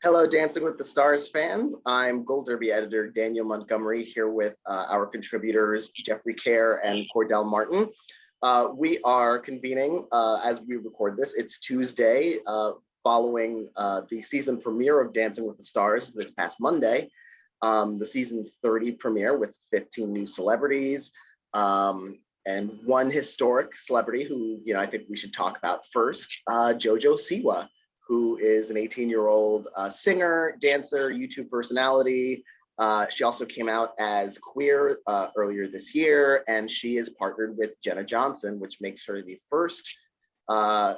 Hello, Dancing with the Stars fans. I'm Gold Derby editor Daniel Montgomery here with our contributors Jeffrey Kare and Cordell Martin. We are convening as we record this. It's Tuesday following the season premiere of Dancing with the Stars this past Monday. The season 30 premiere with 15 new celebrities and one historic celebrity who I think we should talk about first, JoJo Siwa, who is an 18-year-old singer, dancer, YouTube personality. She also came out as queer earlier this year, and she is partnered with Jenna Johnson, which makes her the first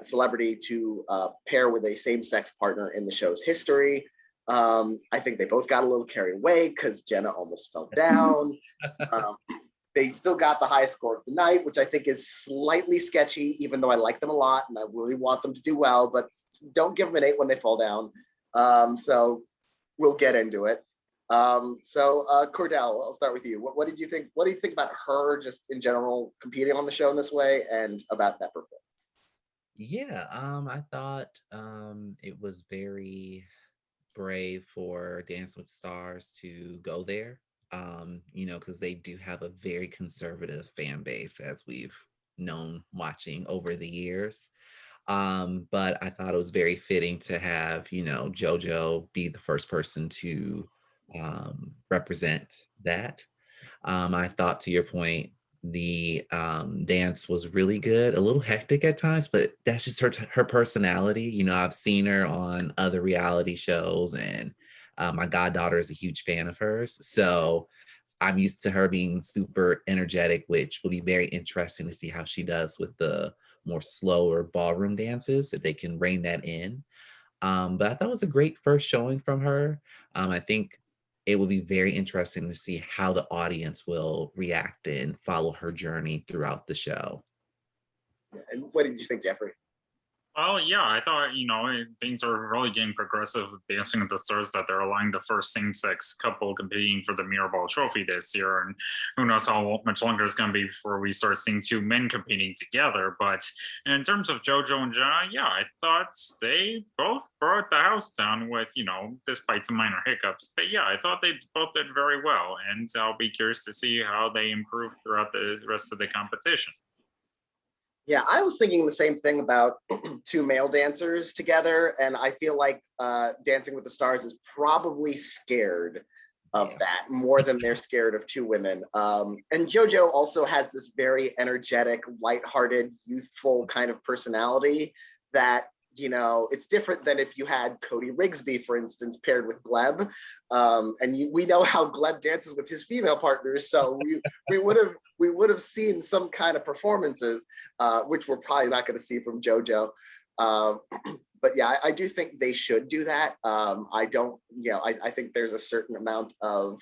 celebrity to pair with a same-sex partner in the show's history. I think they both got a little carried away because Jenna almost fell down. They still got the highest score of the night, which I think is slightly sketchy, even though I like them a lot and I really want them to do well, but don't give them an 8 when they fall down. So we'll get into it. Cordell, I'll start with you. What did you think? What do you think about her just in general competing on the show in this way and about that performance? Yeah, I thought it was very brave for Dance with Stars to go there. Because they do have a very conservative fan base, as we've known watching over the years. But I thought it was very fitting to have, JoJo be the first person to represent that. I thought, to your point, the dance was really good, a little hectic at times, but that's just her personality. I've seen her on other reality shows, and my goddaughter is a huge fan of hers. So I'm used to her being super energetic, which will be very interesting to see how she does with the more slower ballroom dances, if they can rein that in. But I thought it was a great first showing from her. I think it will be very interesting to see how the audience will react and follow her journey throughout the show. And what did you think, Jeffrey? Well, yeah, I thought, things are really getting progressive with Dancing with the Stars, that they're allowing the first same-sex couple competing for the Mirrorball Trophy this year. And who knows how much longer it's going to be before we start seeing two men competing together. But in terms of JoJo and Jenna, yeah, I thought they both brought the house down with, despite some minor hiccups. But yeah, I thought they both did very well. And I'll be curious to see how they improve throughout the rest of the competition. Yeah, I was thinking the same thing about two male dancers together, and I feel like Dancing with the Stars is probably scared of that more than they're scared of two women. And JoJo also has this very energetic, lighthearted, youthful kind of personality that, it's different than if you had Cody Rigsby, for instance, paired with Gleb. We know how Gleb dances with his female partners, so we would have seen some kind of performances, which we're probably not going to see from JoJo. But yeah, I do think they should do that. I think there's a certain amount of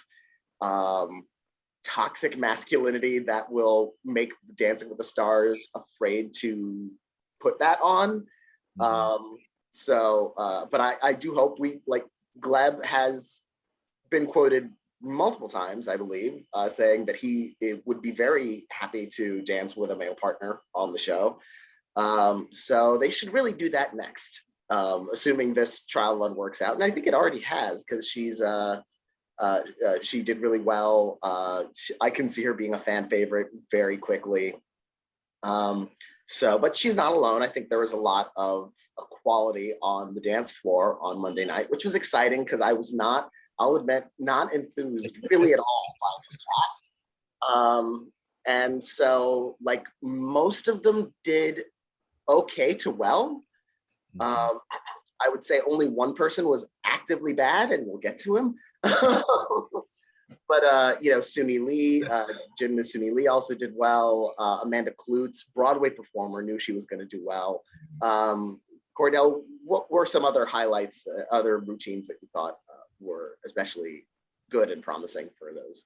toxic masculinity that will make Dancing with the Stars afraid to put that on. But I do hope Gleb has been quoted multiple times, I believe, saying that he would be very happy to dance with a male partner on the show. So they should really do that next, assuming this trial run works out. And I think it already has, because she did really well. I can see her being a fan favorite very quickly. But she's not alone. I think there was a lot of equality on the dance floor on Monday night, which was exciting because I was not, I'll admit, not enthused really at all by this cast. And so most of them did okay to well. I would say only one person was actively bad, and we'll get to him. But Suni Lee, gymnast Suni Lee also did well. Amanda Klutz, Broadway performer, knew she was going to do well. Cordell, what were some other highlights, other routines that you thought were especially good and promising for those?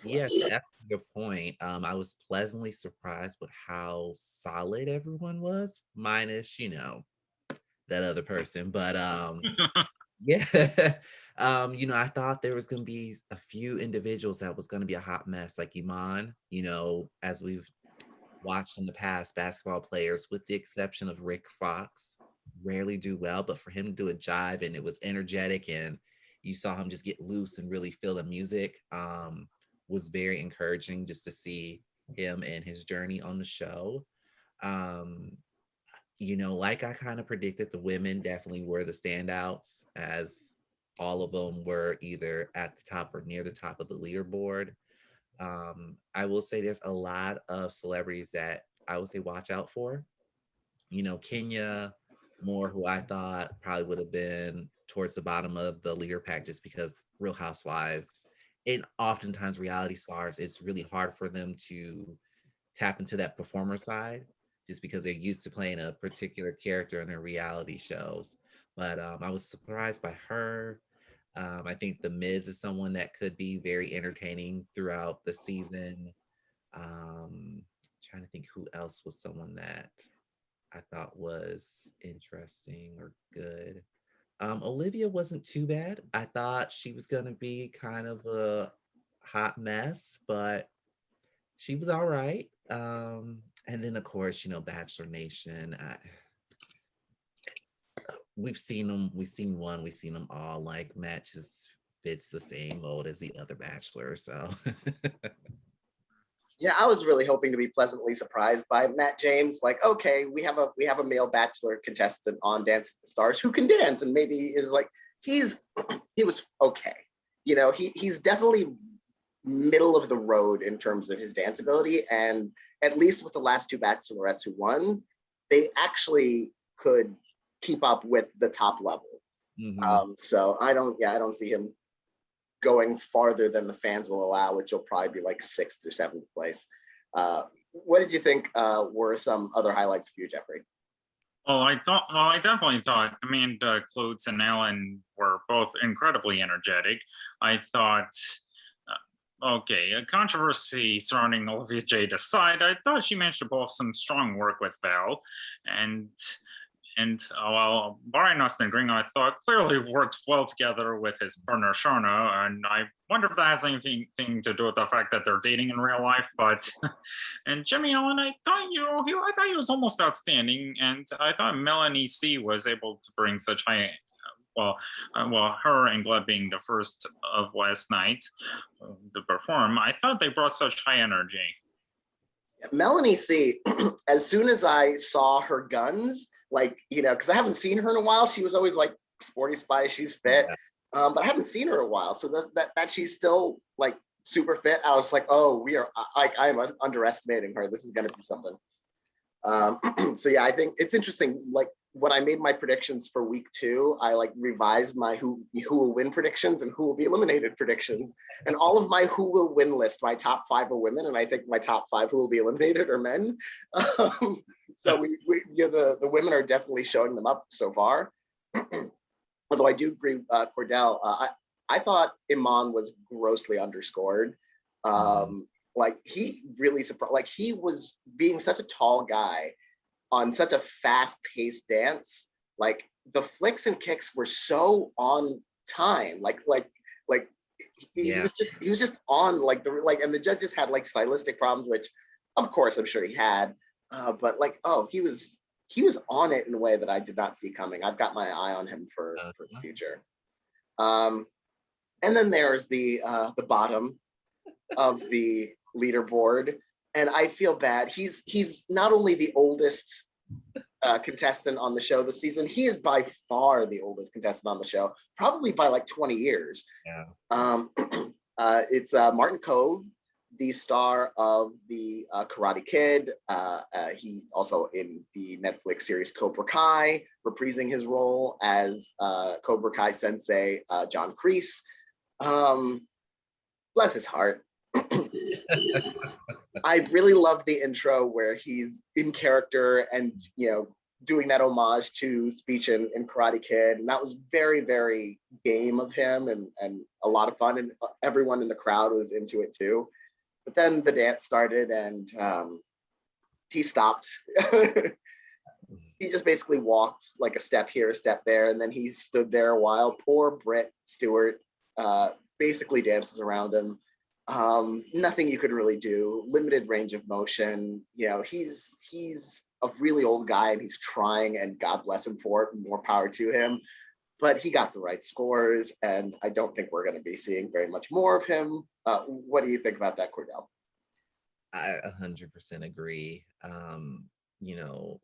Yes, that's a good point. I was pleasantly surprised with how solid everyone was, minus, that other person. But yeah. I thought there was going to be a few individuals that was going to be a hot mess, like Iman, as we've watched in the past, basketball players, with the exception of Rick Fox, rarely do well, but for him to do a jive and it was energetic and you saw him just get loose and really feel the music, was very encouraging just to see him and his journey on the show. Um, like I kind of predicted, the women definitely were the standouts, as all of them were either at the top or near the top of the leaderboard. I will say there's a lot of celebrities that I would say watch out for. Kenya Moore, who I thought probably would have been towards the bottom of the leader pack just because Real Housewives and oftentimes reality stars, it's really hard for them to tap into that performer side just because they're used to playing a particular character in their reality shows. But I was surprised by her. I think The Miz is someone that could be very entertaining throughout the season. Trying to think who else was someone that I thought was interesting or good. Olivia wasn't too bad. I thought she was going to be kind of a hot mess, but she was all right. And then, of course, Bachelor Nation. We've seen them. We've seen one. We've seen them all. Like Matt just fits the same mold as the other Bachelor. So. Yeah, I was really hoping to be pleasantly surprised by Matt James. Like, okay, we have a male Bachelor contestant on Dancing with the Stars who can dance, and maybe is like he was okay. He's definitely middle of the road in terms of his dance ability, and at least with the last two Bachelorettes who won, they actually could keep up with the top level. Mm-hmm. So I don't see him going farther than the fans will allow, which will probably be like 6th or 7th place. What did you think were some other highlights for you, Jeffrey? I definitely thought Amanda Klutz and Ellen were both incredibly energetic. I thought, okay, a controversy surrounding Olivia Jade aside, I thought she managed to pull some strong work with Val. And while Brian Austin Gringo, I thought clearly worked well together with his partner Sharna, and I wonder if that has anything to do with the fact that they're dating in real life. But and Jimmy Allen, I thought he was almost outstanding, and I thought Melanie C was able to bring such high. Her and Gleb being the first of last night to perform, I thought they brought such high energy. Melanie C, as soon as I saw her guns, because I haven't seen her in a while, she was always like sporty spy, she's fit, but I haven't seen her in a while. So that she's still like super fit, I was like, oh, I'm underestimating her. This is going to be something. So yeah, I think it's interesting. Like when I made my predictions for week 2, I revised my who will win predictions and who will be eliminated predictions, and all of my who will win list, my top 5 are women, and I think my top 5 who will be eliminated are men. So the women are definitely showing them up so far. Although I do agree, Cordell, I thought Iman was grossly underscored. He really surprised. He was being such a tall guy on such a fast-paced dance. Like the flicks and kicks were so on time. He was just on and the judges had stylistic problems, which of course I'm sure he had. But he was on it in a way that I did not see coming. I've got my eye on him for the future. And then there's the bottom of the leaderboard, and I feel bad. He's not only the oldest contestant on the show this season, he is by far the oldest contestant on the show, probably by 20 years. Yeah. It's Martin Kove, the star of the Karate Kid. He's also in the Netflix series Cobra Kai, reprising his role as Cobra Kai sensei John Kreese. Bless his heart. I really love the intro where he's in character and doing that homage to speech in Karate Kid, and that was very, very game of him and a lot of fun, and everyone in the crowd was into it too. But then the dance started, and he stopped. He just basically walked a step here, a step there, and then he stood there a while. Poor Britt Stewart basically dances around him. Nothing you could really do. Limited range of motion. He's a really old guy and he's trying, and God bless him for it, more power to him. But he got the right scores, and I don't think we're going to be seeing very much more of him. What do you think about that, Cordell? I 100% agree. You know,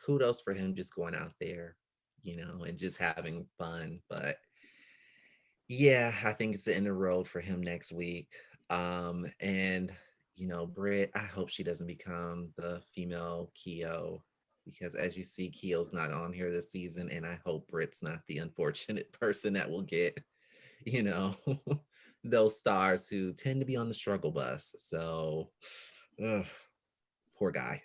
kudos for him just going out there, you know, and just having fun. But yeah, I think it's the end of the road for him next week. And you know, Britt, I hope she doesn't become the female Keo, because as you see, Keo's not on here this season, and I hope Britt's not the unfortunate person that will get, you know, those stars who tend to be on the struggle bus. So, ugh, poor guy.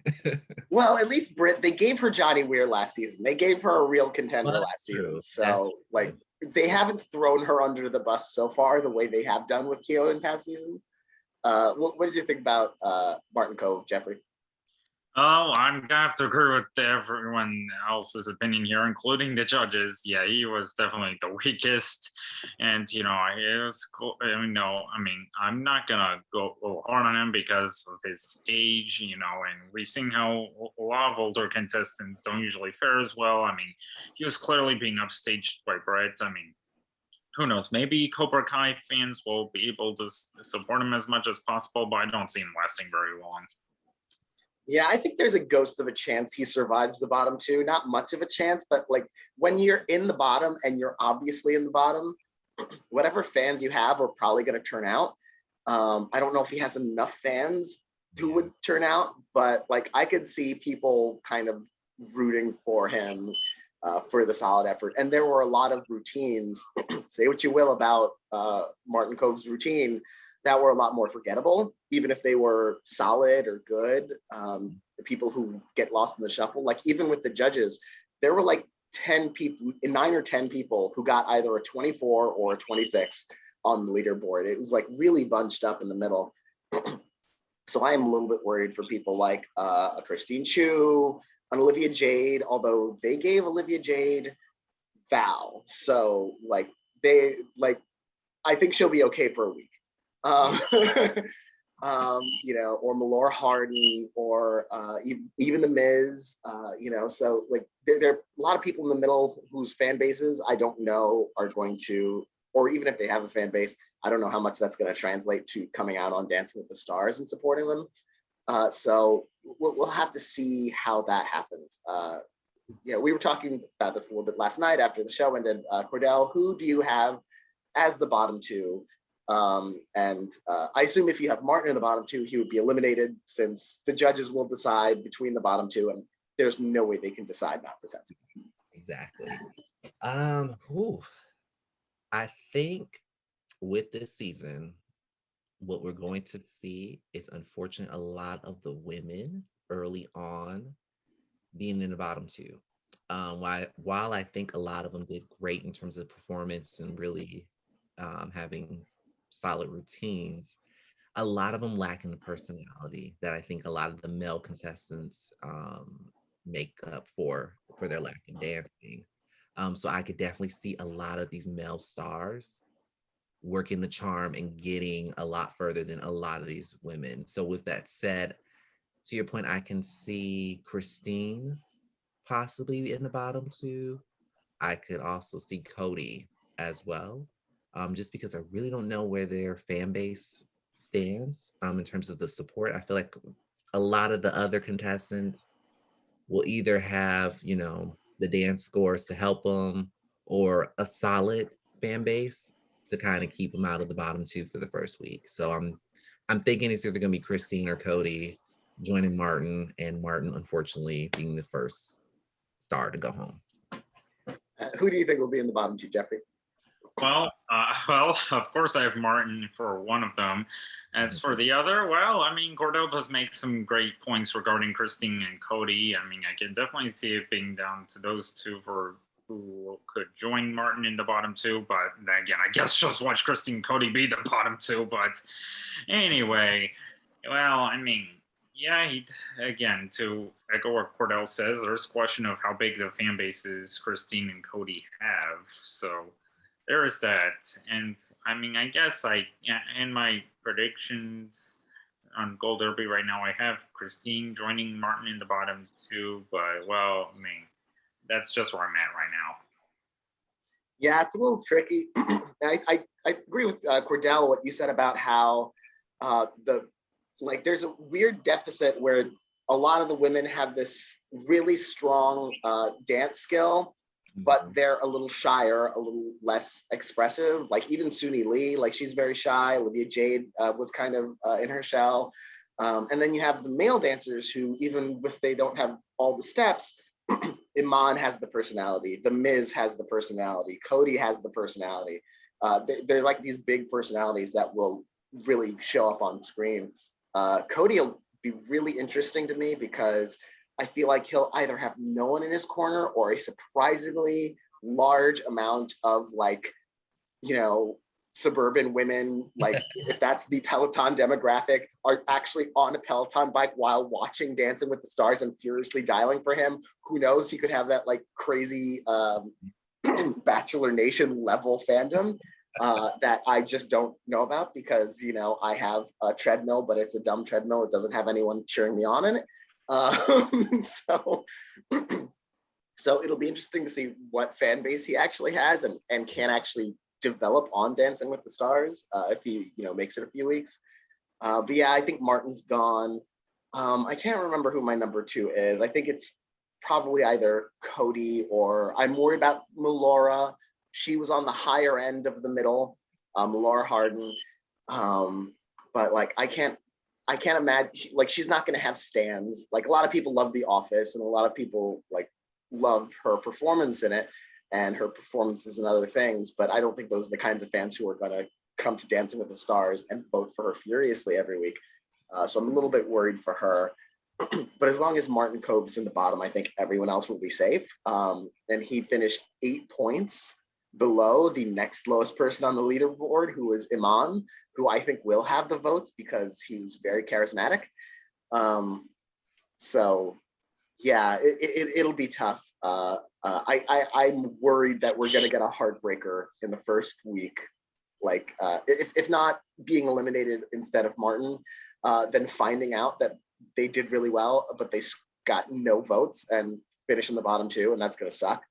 Well, at least Britt, they gave her Johnny Weir last season. They gave her a real contender Well, last season. true. So, like, they haven't thrown her under the bus so far the way they have done with Keo in past seasons. What did you think about Martin Cove, Jeffrey? Oh, I'm gonna have to agree with everyone else's opinion here, including the judges. Yeah, he was definitely the weakest, and it was cool. I'm not gonna go hard on him because of his age, and we've seen how a lot of older contestants don't usually fare as well. I mean, he was clearly being upstaged by Brett. I mean, who knows? Maybe Cobra Kai fans will be able to support him as much as possible, but I don't see him lasting very long. Yeah, I think there's a ghost of a chance he survives the bottom two. Not much of a chance, but like when you're in the bottom and you're obviously in the bottom, whatever fans you have are probably going to turn out. I don't know if he has enough fans who would turn out, but like I could see people kind of rooting for him for the solid effort. And there were a lot of routines, say what you will about Martin Cove's routine, that were a lot more forgettable, even if they were solid or good. The people who get lost in the shuffle, like even with the judges, there were like 10 people, 9 or 10 people who got either a 24 or a 26 on the leaderboard. It was like really bunched up in the middle. So I am a little bit worried for people like a Christine Chu, an Olivia Jade, although they gave Olivia Jade Val. So like I think she'll be okay for a week. Or Malora Hardin, or even the Miz, so like there are a lot of people in the middle whose fan bases I don't know are going to, or even if they have a fan base, I don't know how much that's going to translate to coming out on Dancing with the Stars and supporting them. So we'll have to see how that happens. We were talking about this a little bit last night after the show ended. Cordell, who do you have as the bottom two? I assume if you have Martin in the bottom two, he would be eliminated, since the judges will decide between the bottom two, and there's no way they can decide not to send him. Exactly. I think with this season, what we're going to see is, unfortunately, a lot of the women early on being in the bottom two. While I think a lot of them did great in terms of performance and really having solid routines, a lot of them lack in the personality that I think a lot of the male contestants make up for their lack in dancing. So I could definitely see a lot of these male stars working the charm and getting a lot further than a lot of these women. So with that said, to your point, I can see Christine possibly in the bottom two. I could also see Cody as well, just because I really don't know where their fan base stands in terms of the support. I feel like a lot of the other contestants will either have, the dance scores to help them, or a solid fan base to kind of keep them out of the bottom two for the first week. So I'm thinking it's either going to be Christine or Cody joining Martin, and Martin, unfortunately, being the first star to go home. Who do you think will be in the bottom two, Jeffrey? Well, of course I have Martin for one of them. As for the other, Cordell does make some great points regarding Christine and Cody. I mean, I can definitely see it being down to those two for who could join Martin in the bottom two. But then again, I guess just watch Christine and Cody be the bottom two. But anyway, again, to echo what Cordell says, there's a question of how big the fan bases Christine and Cody have. So there is that. And I guess in my predictions, on Gold Derby right now, I have Christine joining Martin in the bottom two, but well, I mean, that's just where I'm at right now. Yeah, it's a little tricky. I agree with Cordell, what you said about how there's a weird deficit where a lot of the women have this really strong dance skill, but they're a little shyer, a little less expressive. Like even Suni Lee, like she's very shy. Olivia Jade was kind of in her shell. And then you have the male dancers who, even if they don't have all the steps, Iman has the personality. The Miz has the personality. Cody has the personality. They're like these big personalities that will really show up on screen. Cody will be really interesting to me because I feel like he'll either have no one in his corner or a surprisingly large amount of suburban women, like if that's the Peloton demographic, are actually on a Peloton bike while watching Dancing with the Stars and furiously dialing for him. Who knows? He could have that like crazy Bachelor Nation level fandom that I just don't know about because, I have a treadmill, but it's a dumb treadmill. It doesn't have anyone cheering me on in it. So it'll be interesting to see what fan base he actually has and can actually develop on Dancing with the Stars if he makes it a few weeks. But yeah, I think Martin's gone. I can't remember who my number two is. I think it's probably either Cody or I'm worried about Melora. She was on the higher end of the middle, Melora Hardin. But like I can't imagine she's not going to have stands. Like a lot of people love The Office and a lot of people like love her performance in it and her performances and other things, but I don't think those are the kinds of fans who are going to come to Dancing with the Stars and vote for her furiously every week. So I'm a little bit worried for her. But as long as Martin Cove's in the bottom, I think everyone else will be safe. And he finished 8 points below the next lowest person on the leaderboard, who was Iman, who I think will have the votes because he was very charismatic. So yeah, it'll be tough. I'm worried that we're going to get a heartbreaker in the first week. Like, if not being eliminated instead of Martin, then finding out that they did really well, but they got no votes and finish in the bottom two, and that's going to suck.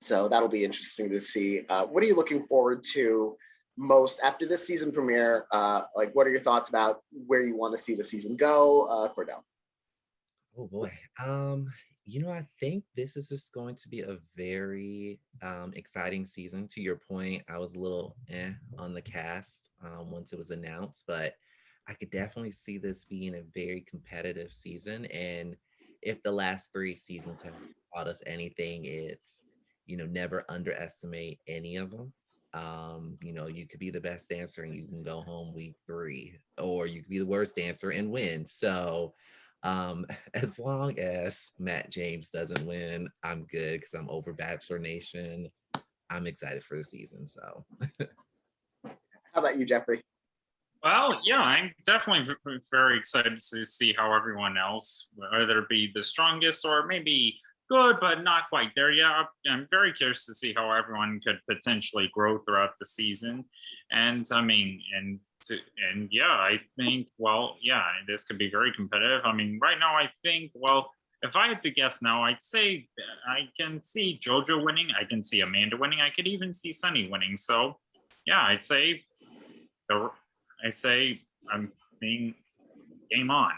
So that'll be interesting to see. What are you looking forward to most after this season premiere? What are your thoughts about where you want to see the season go, Cordell? Oh boy. I think this is just going to be a very exciting season. To your point, I was a little on the cast once it was announced, but I could definitely see this being a very competitive season. And if the last 3 seasons have taught us anything, it's, never underestimate any of them. You could be the best dancer and you can go home week 3, or you could be the worst dancer and win. So as long as Matt James doesn't win, I'm good because I'm over Bachelor Nation. I'm excited for the season. So how about you, Jeffrey? Well, yeah, I'm definitely very excited to see how everyone else, whether it be the strongest or maybe good, but not quite there yet. I'm very curious to see how everyone could potentially grow throughout the season. And I mean, yeah, I think, this could be very competitive. I mean, right now, I think, if I had to guess now, I'd say I can see JoJo winning. I can see Amanda winning. I could even see Sunny winning. So, yeah, I'm being game on.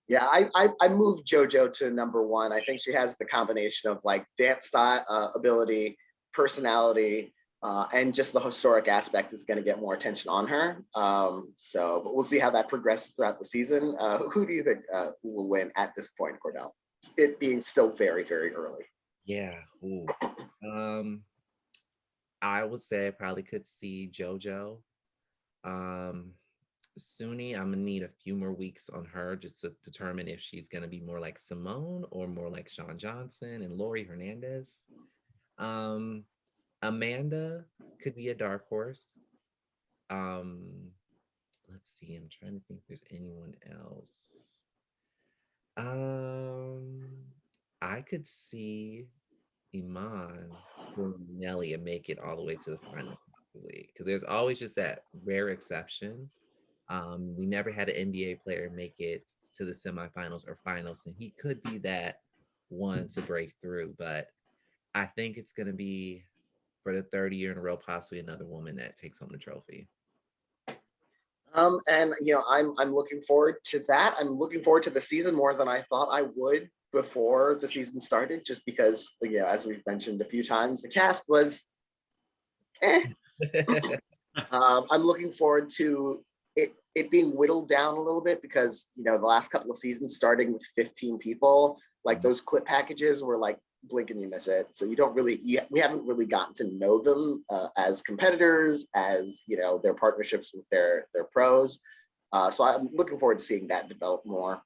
Yeah, I moved JoJo to number 1. I think she has the combination of like dance style, ability, personality, and just the historic aspect is going to get more attention on her. But we'll see how that progresses throughout the season. Who do you think will win at this point, Cordell? It being still very, very early. Yeah. Ooh. I would say I probably could see JoJo. Suni, I'm gonna need a few more weeks on her just to determine if she's gonna be more like Simone or more like Sean Johnson and Lori Hernandez. Amanda could be a dark horse. Let's see, I'm trying to think if there's anyone else. I could see Iman or Nelly and make it all the way to the final, possibly, because there's always just that rare exception We never had an NBA player make it to the semifinals or finals, and he could be that one to break through. But I think it's going to be, for the third year in a row, possibly another woman that takes home the trophy. And I'm looking forward to that. I'm looking forward to the season more than I thought I would before the season started, just because, as we've mentioned a few times, the cast was I'm looking forward to it being whittled down a little bit, because the last couple of seasons, starting with 15 people, like those clip packages were like blink and you miss it. So we haven't really gotten to know them as competitors, as their partnerships with their pros. So I'm looking forward to seeing that develop more.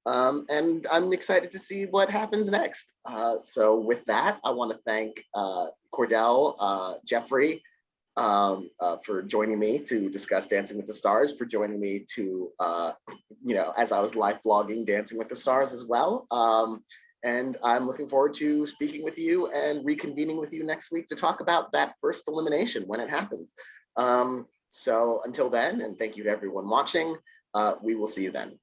And I'm excited to see what happens next. So with that, I want to thank Cordell, Jeffrey, for joining me to discuss Dancing with the Stars, for joining me to, as I was live blogging Dancing with the Stars as well. And I'm looking forward to speaking with you and reconvening with you next week to talk about that first elimination when it happens. So until then, and thank you to everyone watching, we will see you then.